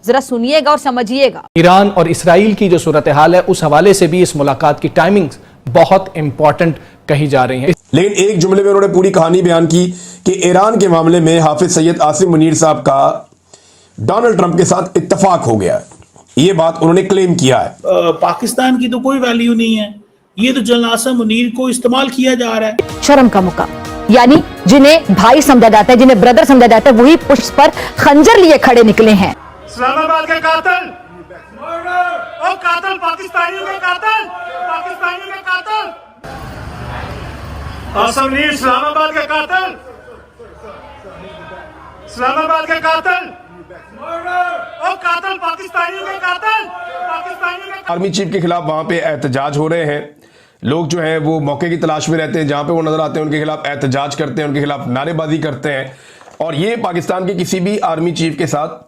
जरा सुनिएगा और समझिएगा। ईरान और इसराइल की जो सूरत हाल है उस हवाले से भी इस मुलाकात की टाइमिंग बहुत इंपॉर्टेंट कही जा रही है। लेकिन एक जुमले में उन्होंने पूरी कहानी बयान की कि ईरान के मामले में हाफिज सैयद आसिम मुनीर साहब का डोनाल्ड ट्रंप के साथ इत्तेफाक हो गया है। ये बात उन्होंने क्लेम किया है। पाकिस्तान की तो कोई वैल्यू नहीं है, ये तो जनरल आसिम मुनीर को इस्तेमाल किया जा रहा है। शर्म का मुकाम, यानी जिन्हें भाई समझा जाता है, जिन्हें ब्रदर समझा जाता है, वही पुष्प पर खंजर लिए खड़े निकले हैं। इस्लामाबाद के कातिल, ओ कातिल, पाकिस्तानियों के कातिल, पाकिस्तानियों के कातिल, आसिम मुनीर इस्लामाबाद के कातिल, इस्लामाबाद के कातिल, ओ कातिल, पाकिस्तानियों के कातिल, पाकिस्तानियों के। आर्मी चीफ के खिलाफ वहां पे एहतजाज हो रहे हैं। लोग जो हैं वो मौके की तलाश में रहते हैं, जहां पे वो नजर आते हैं उनके खिलाफ एहतजाज करते हैं, उनके खिलाफ नारेबाजी करते हैं। और ये पाकिस्तान के किसी भी आर्मी चीफ के साथ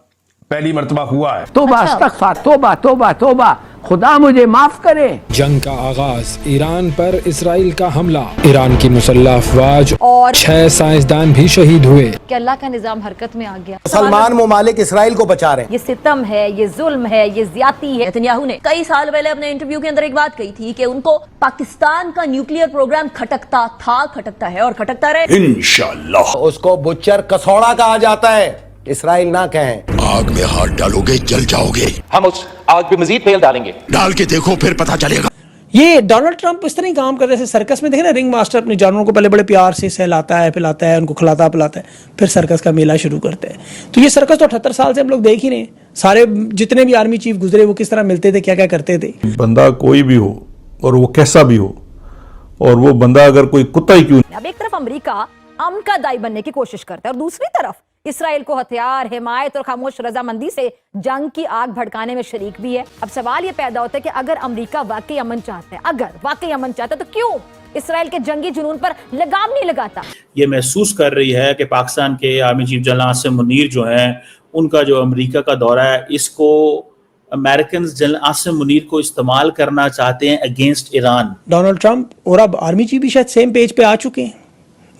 पहली मर्तबा हुआ है। तौबा, अस्तगफार, तौबा तौबा तौबा, खुदा मुझे माफ करे। जंग का आगाज, ईरान पर इसराइल का हमला, ईरान की मुसल्लह अफवाज और 6 साइंसदान भी शहीद हुए। कि अल्लाह का निजाम हरकत में आ गया। मुसलमान मुमालिक इसराइल को बचा रहे हैं। ये सितम है, ये जुल्म है, ये ज्यादती है। नेतन्याहू ने कई साल पहले अपने इंटरव्यू के अंदर एक बात कही थी कि उनको पाकिस्तान का न्यूक्लियर प्रोग्राम खटकता था, खटकता है और खटकता रहे इंशाअल्लाह। उसको बुच्चर कसौड़ा कहा जाता है, इसराइल ना कहें। आग में हाथ डालोगे जल जाओगे। हम उस आग पे मजीद तेल डालेंगे। डाल के देखो फिर पता चलेगा। ये डोनाल्ड ट्रंप इस तरह ही काम कर रहे थे। सर्कस में देखे ना, रिंग मास्टर अपने जानवरों को पहले बड़े प्यार से सहलाता है, पिलाता है, उनको खिलाता पिलाता है, फिर सर्कस का मेला शुरू करते हैं। तो ये सर्कस तो 78 साल से हम लोग देख ही नहीं। सारे जितने भी आर्मी चीफ गुजरे वो किस तरह मिलते थे, क्या क्या करते थे। बंदा कोई भी हो और वो कैसा भी हो, और वो बंदा अगर कोई कुत्ता ही क्यों। अब एक तरफ अमेरिका अमन का दाई बनने की कोशिश करता है और दूसरी तरफ इसराइल को हथियार, हिमायत और खामोश रजामंदी से जंग की आग भड़काने में शरीक भी है। अब सवाल ये पैदा होता है कि अगर अमेरिका वाकई अमन चाहता है, अगर वाकई अमन चाहता है, तो क्यों इसराइल के जंगी जुनून पर लगाम नहीं लगाता। ये महसूस कर रही है कि पाकिस्तान के army chief general Asim Munir जो हैं, उनका जो अमेरिका का दौरा है, इसको अमेरिकन जनरल आसिम मुनीर को इस्तेमाल करना चाहते हैं अगेंस्ट ईरान। डोनाल्ड ट्रंप और अब आर्मी चीफ भी शायद सेम पेज पे आ चुके हैं।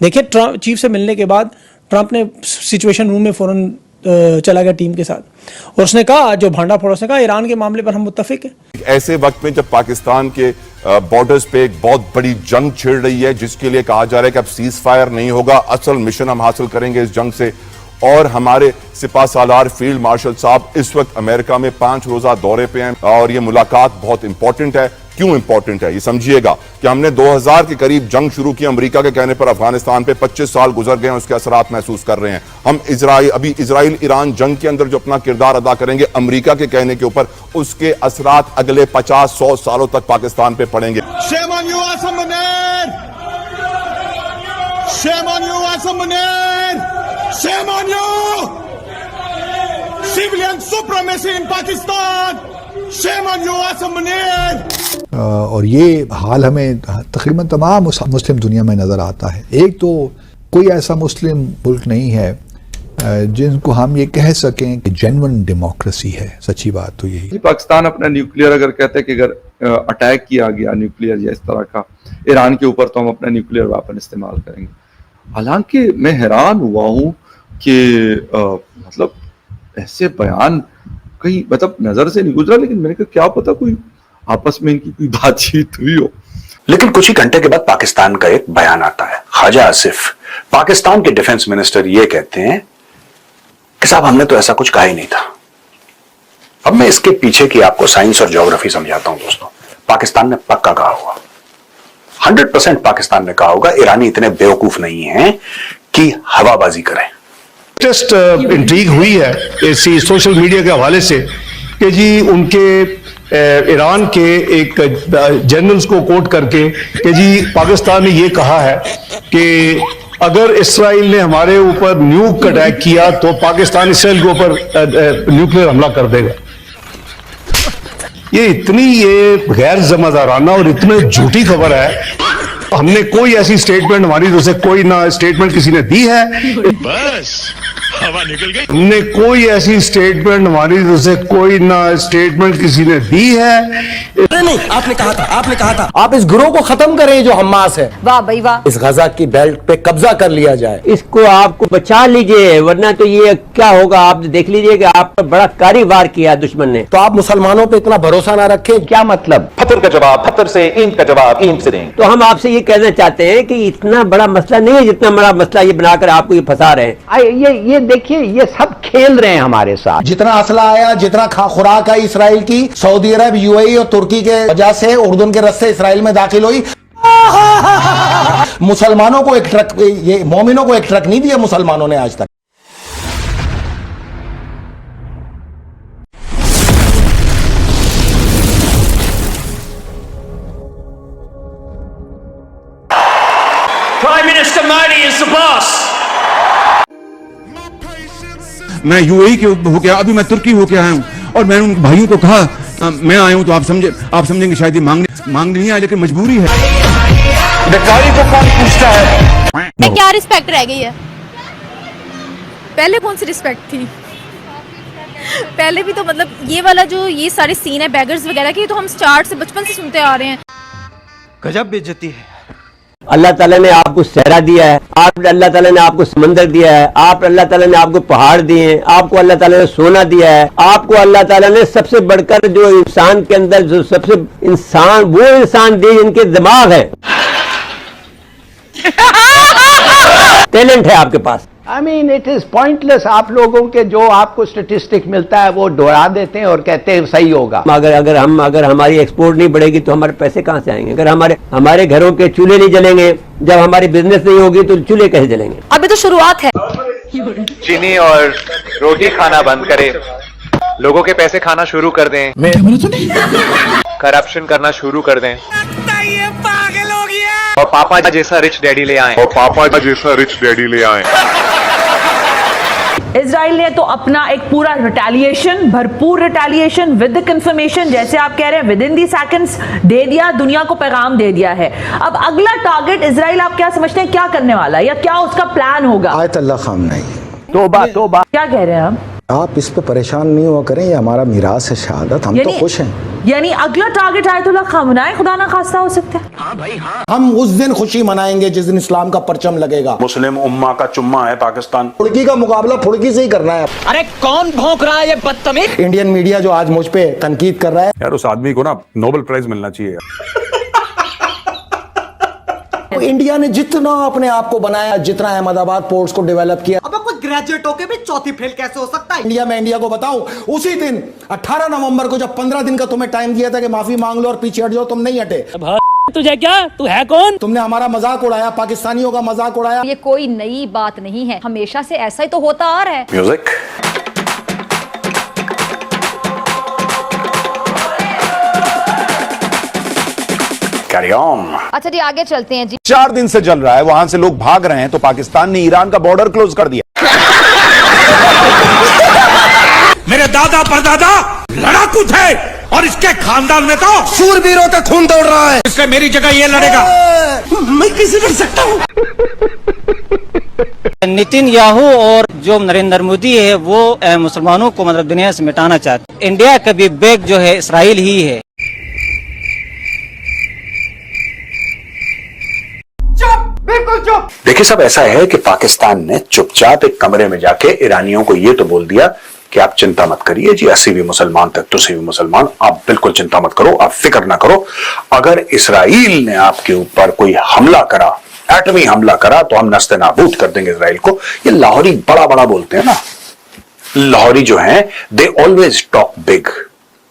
देखिए, ट्रंप चीफ से मिलने के बाद ट्रंप ने सिचुएशन रूम में फौरन चला गया टीम के साथ और उसने कहा, जो भांडा फोड़ा, उसने कहा ईरान के मामले पर हम मुत्तफिक हैं। ऐसे वक्त में जब पाकिस्तान के बॉर्डर्स पे एक बहुत बड़ी जंग छिड़ रही है, जिसके लिए कहा जा रहा है कि अब सीज फायर नहीं होगा, असल मिशन हम हासिल करेंगे इस जंग से। और हमारे सिपा सालार फील्ड मार्शल साहब इस वक्त अमेरिका में 5 रोजा दौरे पे हैं और ये मुलाकात बहुत इंपॉर्टेंट है। क्यों इंपॉर्टेंट है ये समझिएगा कि हमने 2000 के करीब जंग शुरू की अमेरिका के कहने पर। अफगानिस्तान पे 25 साल गुजर गए हैं, उसके असरात महसूस कर रहे हैं हम। अभी इजराइल ईरान जंग के अंदर जो अपना किरदार अदा करेंगे अमेरिका के कहने के ऊपर, उसके असरात अगले 50-100 सालों तक पाकिस्तान पे पड़ेंगे। Shame on you, Asim Munir! Shame on you, Asim Munir! Shame on you! Civilian supremacy in Pakistan! Shame on you, Asim Munir! और ये हाल हमें तकरीबन तमाम मुस्लिम दुनिया में नज़र आता है। एक तो कोई ऐसा मुस्लिम मुल्क नहीं है जिनको हम ये कह सकें कि जेन्युइन डेमोक्रेसी है। सच्ची बात तो यही। पाकिस्तान अपना न्यूक्लियर अगर कहते हैं कि अगर अटैक किया गया न्यूक्लियर या इस तरह का ईरान के ऊपर, तो हम अपना न्यूक्लियर वेपन इस्तेमाल करेंगे। हालांकि मैं हैरान हुआ हूँ कि मतलब ऐसे बयान कहीं मतलब नजर से नहीं गुजरा, लेकिन मैंने कहा क्या पता कोई आपस में इनकी कोई बातचीत हुई हो। लेकिन कुछ ही घंटे के बाद पाकिस्तान का एक बयान आता है। ख्वाजा आसिफ, पाकिस्तान के डिफेंस मिनिस्टर, ये कहते हैं कि साहब हमने तो ऐसा कुछ कहा ही नहीं था। अब मैं इसके पीछे की आपको साइंस और ज्योग्राफी समझाता हूं दोस्तों। पाकिस्तान ने पक्का कहा होगा, 100% पाकिस्तान ने कहा होगा। ईरानी इतने बेवकूफ नहीं हैं कि हवाबाजी करें। लेटेस्ट इंट्रीग हुई है इसी सोशल मीडिया के हवाले से कि जी उनके ईरान के एक जनरल्स को कोट करके कि जी पाकिस्तान ने ये कहा है कि अगर इसराइल ने हमारे ऊपर न्यूक अटैक किया तो पाकिस्तान इसराइल के ऊपर न्यूक्लियर हमला कर देगा। ये इतनी गैर ज़िम्मेदाराना और इतनी झूठी खबर है। हमने कोई ऐसी स्टेटमेंट, हमारी तरफ से कोई ना स्टेटमेंट किसी ने दी है। बस हवा निकल गई। हमने कोई ऐसी स्टेटमेंट हमारी तरफ से कोई ना स्टेटमेंट किसी ने दी है। नहीं, आपने कहा था आप इस गिरोह को खत्म करें जो हमास है। वाह भाई वाह। इस गजा की बेल्ट पे कब्जा कर लिया जाए। इसको आपको बचा लीजिए, वरना तो ये क्या होगा आप देख लीजिए कि आप पर बड़ा कारी वार किया दुश्मन ने। तो आप मुसलमानों पे इतना भरोसा ना रखें। क्या मतलब? पत्थर का जवाब पत्थर से, ईंट का जवाब ईंट से दें। तो हम आपसे ये कहना चाहते हैं कि इतना बड़ा मसला नहीं है जितना बड़ा मसला ये बनाकर आपको ये फंसा रहे हैं। ये देखिए, ये सब खेल रहे हैं हमारे साथ। जितना असला आया, जितना खुराक आई इसराइल की, सऊदी अरब, यूएई और तुर्की के वजह से उर्दून के रस्ते इसराइल में दाखिल हुई। मुसलमानों को एक ट्रक, ये मोमिनों को एक ट्रक नहीं दिया मुसलमानों ने आज तक। Prime Minister Modi is the boss. मैं यूएई के होके, अभी मैं तुर्की होके आया हूँ और मैंने उन भाइयों को कहा मैं आया हूँ तो आप समझेंगे शायद ये मांगने नहीं आया, लेकिन मजबूरी है। बेकारी को कौन पूछता है? मैं क्या रिस्पेक्ट रह गई है? पहले कौन सी रिस्पेक्ट थी? पहले भी तो मतलब ये वाला जो ये सारे सीन है बैगर्स वगैरह के, तो हम स्टार्ट से बचपन से सुनते आ रहे हैं। गजब बेइज्जती है। अल्लाह ताला ने आपको सहरा दिया है, अल्लाह ताला ने आपको समंदर दिया है, अल्लाह ताला ने आपको पहाड़ दिए हैं, आपको अल्लाह ताला ने सोना दिया है, आपको अल्लाह ताला ने सबसे बढ़कर जो इंसान के अंदर जो सबसे इंसान वो इंसान दिए जिनके दिमाग है, टैलेंट है आपके पास। I mean, it is pointless। आप लोगों के जो आपको स्टेटिस्टिक मिलता है वो दोहरा देते हैं और कहते हैं सही होगा। अगर हमारी एक्सपोर्ट नहीं बढ़ेगी तो हमारे पैसे कहाँ से आएंगे? अगर हमारे घरों के चूल्हे नहीं जलेंगे, जब हमारी बिजनेस नहीं होगी तो चूल्हे कैसे जलेंगे? अभी तो शुरुआत है। चीनी और रोटी खाना बंद करें, लोगों के पैसे खाना शुरू कर दें, करप्शन करना शुरू कर दें, और पापा जैसा रिच डैडी ले आए। इजराइल ने तो अपना एक पूरा रिटेलिएशन, भरपूर रिटेलिएशन विद कंफर्मेशन, जैसे आप कह रहे हैं विद इन दी सेकंड्स दे दिया, दुनिया को पैगाम दे दिया है। अब अगला टारगेट इजराइल आप क्या समझते हैं क्या करने वाला है, या क्या उसका प्लान होगा? आयत अल्लाह खामनेई। तौबा तौबा। क्या कह रहे हैं आप इस पे परेशान नहीं हुआ करें, ये हमारा मिरास है शहादत, हम तो खुश हैं। यानी अगला टारगेट आयतुल्लाह खामनेई खुदा ना खास्ता हो सकता है। हाँ भाई हाँ। हम उस दिन खुशी मनाएंगे जिस दिन इस्लाम का परचम लगेगा। मुस्लिम उम्मा का चुम्मा है पाकिस्तान। फुड़की का मुकाबला फुड़की से ही करना है। अरे कौन भौंक रहा है ये बदतमीज? इंडियन मीडिया जो आज मुझ पे तनकीद कर रहा है, यार उस आदमी को ना नोबेल प्राइज मिलना चाहिए। तो इंडिया ने जितना अपने आप को बनाया, जितना अहमदाबाद पोर्ट्स को डेवलप किया, अब कोई ग्रेजुएट होके भी चौथी फेल कैसे हो सकता है? इंडिया को बताऊं, उसी दिन 18 नवंबर को जब 15 दिन का तुम्हें टाइम दिया था कि माफी मांग लो और पीछे हट जाओ, तुम नहीं हटे। तुझे क्या, तू है कौन? तुमने हमारा मजाक उड़ाया, पाकिस्तानियों का मजाक उड़ाया। ये कोई नई बात नहीं है, हमेशा से ऐसा ही तो होता आ रहा है। म्यूजिक। Carry on. अच्छा जी आगे चलते हैं जी। 4 दिन से चल रहा है, वहां से लोग भाग रहे हैं तो पाकिस्तान ने ईरान का बॉर्डर क्लोज कर दिया। मेरे दादा परदादा लड़ाकू थे और इसके खानदान में तो शूरवीरों का खून दौड़ रहा है। इसलिए मेरी जगह ये लड़ेगा। मैं कैसे लड़ सकता हूँ? नितिन याहू और जो नरेंद्र मोदी है वो मुसलमानों को मतलब दुनिया से मिटाना चाहते हैं। इंडिया का भी बैक जो है इसराइल ही है। देखिए सब ऐसा है कि पाकिस्तान ने चुपचाप एक कमरे में जाके ईरानियों को यह तो बोल दिया कि आप चिंता मत करिए जी, 80 भी मुसलमान तक तुसी भी मुसलमान, आप बिल्कुल चिंता मत करो, आप फिक्र ना करो। अगर इसराइल ने आपके ऊपर कोई हमला करा, एटमी हमला करा, तो हम नस्ते नाबूद कर देंगे इसराइल को। ये लाहौरी बड़ा बड़ा बोलते हैं ना, लाहौरी जो हैं दे ऑलवेज टॉक बिग।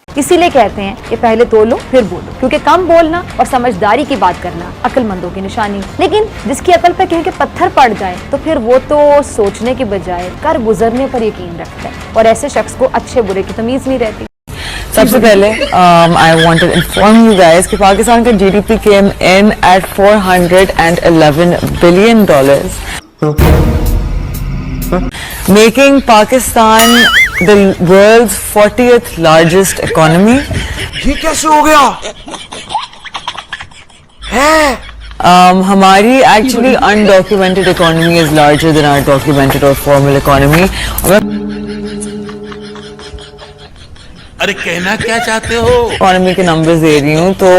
इसीलिए कहते हैं कि पहले तोलो फिर बोलो, क्योंकि कम बोलना और समझदारी की बात करना अक्लमंदों की निशानी। लेकिन जिसकी अकल पे कहीं के पत्थर पड़ जाए तो फिर वो तो सोचने के बजाय कर गुजरने पर यकीन रखता है, और ऐसे शख्स को अच्छे बुरे की तमीज नहीं रहती। सबसे पहले I want to inform you guys कि पाकिस्तान का GDP came in at $411 billion, making Pakistan the world's 40th largest economy। ये कैसे हो गया है? हमारी actually undocumented economy is larger than our documented और फॉर्मल इकोनॉमी। अरे कहना क्या चाहते हो? इकोनॉमी के नंबर्स दे रही हूँ, तो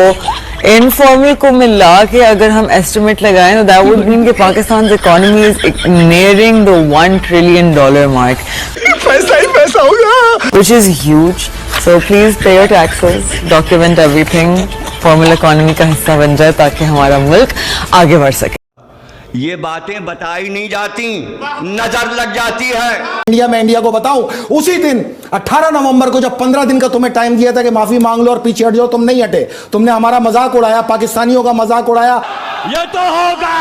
इनफॉर्मल को मिला के अगर हम एस्टिमेट लगाएं तो दैट वुड मीन कि Pakistan economy is nearing the $1 trillion mark. पैसा ही पैसा होगा, which is huge. So please pay your taxes, document everything, formal economy का हिस्सा बन जाए ताकि हमारा मुल्क आगे बढ़ सके। ये बातें बताई नहीं जाती, नजर लग जाती है। इंडिया में इंडिया को बताऊं, उसी दिन 18 नवंबर को जब 15 दिन का तुम्हें टाइम दिया था कि माफी मांग लो और पीछे हट जाओ, तुम नहीं हटे। तुमने हमारा मजाक उड़ाया, पाकिस्तानियों का मजाक उड़ाया। ये तो होगा।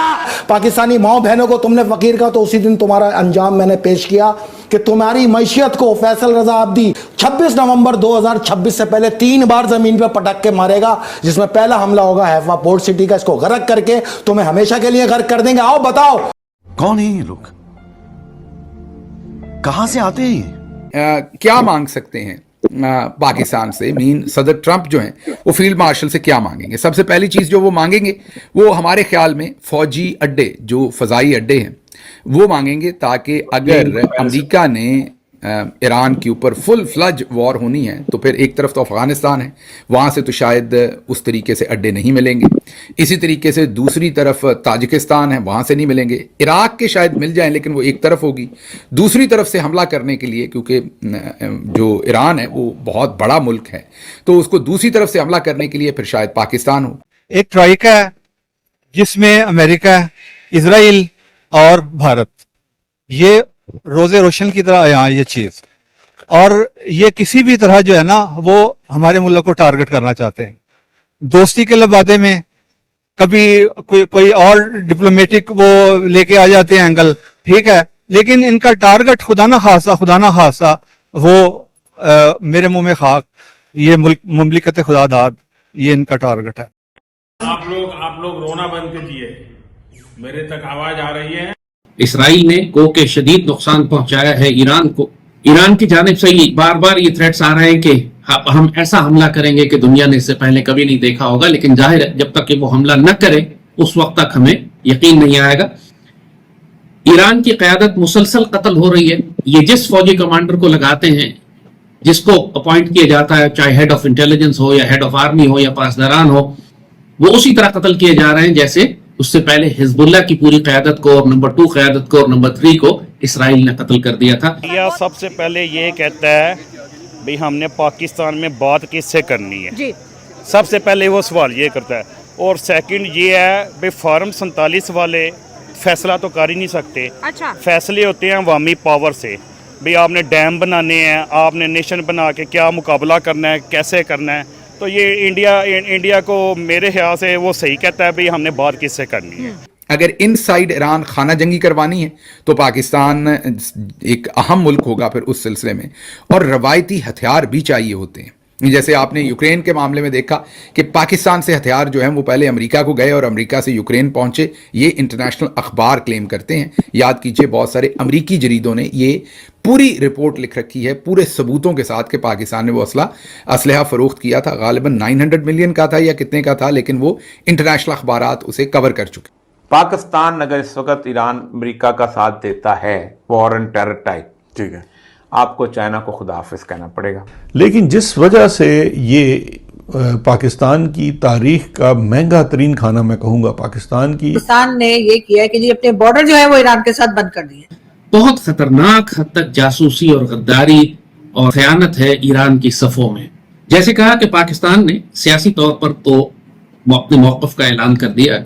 पाकिस्तानी माओ बहनों को तुमने फकीर का, तो उसी दिन तुम्हारा अंजाम मैंने पेश किया कि तुम्हारी मैशियत को फैसल रजा अब्दी 26 नवंबर 2026 से पहले 3 बार जमीन पर पटक के मारेगा, जिसमें पहला हमला होगा हैफा पोर्ट सिटी का। इसको गर्क करके तुम्हें हमेशा के लिए गर्क कर देंगे। आओ बताओ कौन है ये लोग, कहां से आते हैं? क्या मांग सकते हैं पाकिस्तान से? सदर ट्रंप जो हैं वो फील्ड मार्शल से क्या मांगेंगे? सबसे पहली चीज जो वो मांगेंगे वो हमारे ख्याल में फौजी अड्डे, जो फजाई अड्डे हैं, वो मांगेंगे, ताकि अगर अमेरिका ने ईरान के ऊपर फुल फ्लज वॉर होनी है तो फिर एक तरफ तो अफगानिस्तान है, वहाँ से तो शायद उस तरीके से अड्डे नहीं मिलेंगे। इसी तरीके से दूसरी तरफ ताजिकिस्तान है, वहाँ से नहीं मिलेंगे। इराक के शायद मिल जाएं, लेकिन वो एक तरफ होगी। दूसरी तरफ से हमला करने के लिए, क्योंकि जो ईरान है वो बहुत बड़ा मुल्क है, तो उसको दूसरी तरफ से हमला करने के लिए फिर शायद पाकिस्तान हो। एक ट्राइका है जिसमें अमेरिका, इजराइल और भारत, ये रोजे रोशन की तरह यहाँ ये चीज, और ये किसी भी तरह जो है ना वो हमारे मुल्क को टारगेट करना चाहते हैं। दोस्ती के लबादे में कभी कोई और डिप्लोमेटिक वो लेके आ जाते हैं एंगल, ठीक है, लेकिन इनका टारगेट खुदा ना खासा वो मेरे मुंह में खाक, ये मुमलिकत खुदादाद, ये इनका टारगेट है। आप लोग रोना बंद कीजिए, मेरे तक आवाज आ रही है। इसराइल ने गो के शदीद नुकसान पहुंचाया है ईरान को। ईरान की जानिब से बार बार ये थ्रेट्स आ रहे हैं कि हम ऐसा हमला करेंगे कि दुनिया ने इससे पहले कभी नहीं देखा होगा, लेकिन जाहिर है जब तक कि वो हमला न करे उस वक्त तक हमें यकीन नहीं आएगा। ईरान की क़यादत मुसलसल कत्ल हो रही है। ये जिस फौजी कमांडर को लगाते हैं, जिसको अपॉइंट किया जाता है, चाहे हेड ऑफ इंटेलिजेंस हो या हेड ऑफ आर्मी हो या पासदारान हो, वो उसी तरह कत्ल किए जा रहे हैं जैसे उससे पहले हिजबुल्लाह की पूरी क़यादत को और नंबर 2 क़यादत को और नंबर 3 को इसराइल ने कत्ल कर दिया था। इंडिया सबसे पहले ये कहता है भाई हमने पाकिस्तान में बात किससे करनी है जी। सबसे पहले वो सवाल ये करता है, और सेकंड ये है भाई फार्म 47 वाले फैसला तो कर ही नहीं सकते। अच्छा। फैसले होते हैं अवामी पावर से, भाई आपने डैम बनाने हैं, आपने नेशन बना के क्या मुकाबला करना है, कैसे करना है। तो ये इंडिया को मेरे ख्याल से वो सही कहता है भाई हमने बात किससे करनी है। अगर इनसाइड ईरान खाना जंगी करवानी है तो पाकिस्तान एक अहम मुल्क होगा फिर उस सिलसिले में, और रवायती हथियार भी चाहिए होते हैं। जैसे आपने यूक्रेन के मामले में देखा कि पाकिस्तान से हथियार जो हैं वो पहले अमेरिका को गए और अमेरिका से यूक्रेन पहुंचे। ये इंटरनेशनल अखबार क्लेम करते हैं। याद कीजिए, बहुत सारे अमेरिकी जरीदों ने ये पूरी रिपोर्ट लिख रखी है पूरे सबूतों के साथ कि पाकिस्तान ने वो असलहा फ़रोख्त किया था। गालिबन 900 मिलियन का था या कितने का था, लेकिन वो इंटरनेशनल अखबारात उसे कवर कर चुके। पाकिस्तान अगर इस वक्त ईरान अमेरिका का साथ देता है वॉर एंड टेरर टाइप, ठीक है, आपको चाइना को खुदा हाफिज कहना पड़ेगा। लेकिन जिस वजह से ये पाकिस्तान की तारीख का महंगा तरीन खाना, मैं कहूँगा पाकिस्तान ने ये किया है कि जी अपने बॉर्डर जो है वो ईरान के साथ बंद कर दिए। बहुत खतरनाक हद तक जासूसी और गद्दारी और खयानत है ईरान की सफ़ों में। जैसे कहा कि पाकिस्तान ने सियासी तौर पर तो अपने मौक़िफ़ का ऐलान कर दिया,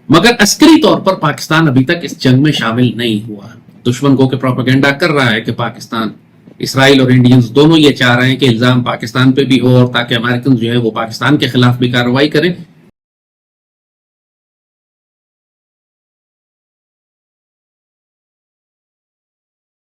मगर अस्करी तौर पर पाकिस्तान अभी तक इस जंग में शामिल नहीं हुआ। दुश्मन को प्रोपेगेंडा कर रहा है कि पाकिस्तान, इसराइल और इंडियंस दोनों ये चाह रहे हैं कि इल्ज़ाम पाकिस्तान पे भी हो, और ताकि अमेरिकन जो है वो पाकिस्तान के खिलाफ भी कार्रवाई करें।